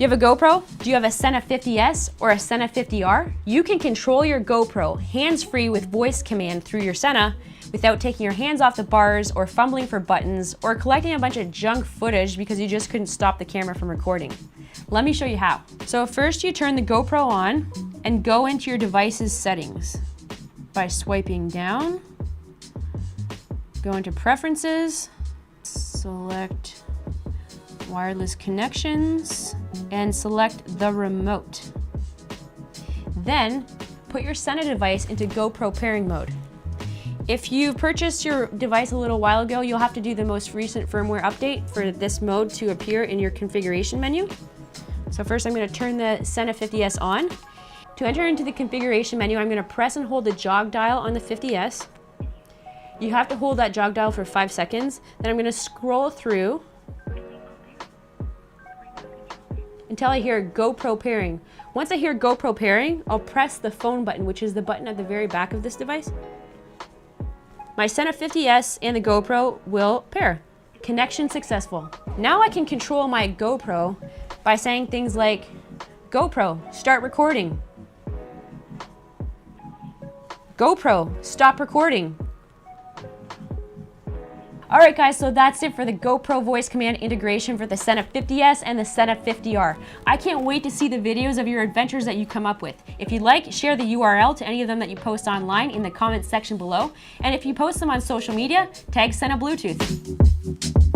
You have a GoPro? Do you have a SENA 50S or a SENA 50R? You can control your GoPro hands-free with voice command through your SENA without taking your hands off the bars or fumbling for buttons or collecting a bunch of junk footage because you just couldn't stop the camera from recording. Let me show you how. So first you turn the GoPro on and go into your device's settings by swiping down, go into preferences, select wireless connections, and select the remote. Then put your SENA device into GoPro pairing mode. If you purchased your device a little while ago, you'll have to do the most recent firmware update for this mode to appear in your configuration menu. So first I'm going to turn the SENA 50S on. To enter into the configuration menu, I'm going to press and hold the jog dial on the 50S. You have to hold that jog dial for 5 seconds. Then I'm going to scroll through until I hear GoPro pairing. Once I hear GoPro pairing, I'll press the phone button, which is the button at the very back of this device. My SENA 50S and the GoPro will pair. Connection successful. Now I can control my GoPro by saying things like, GoPro, start recording. GoPro, stop recording. Alright guys, so that's it for the GoPro voice command integration for the SENA 50S and the SENA 50R. I can't wait to see the videos of your adventures that you come up with. If you'd like, share the URL to any of them that you post online in the comments section below. And if you post them on social media, tag SENA Bluetooth.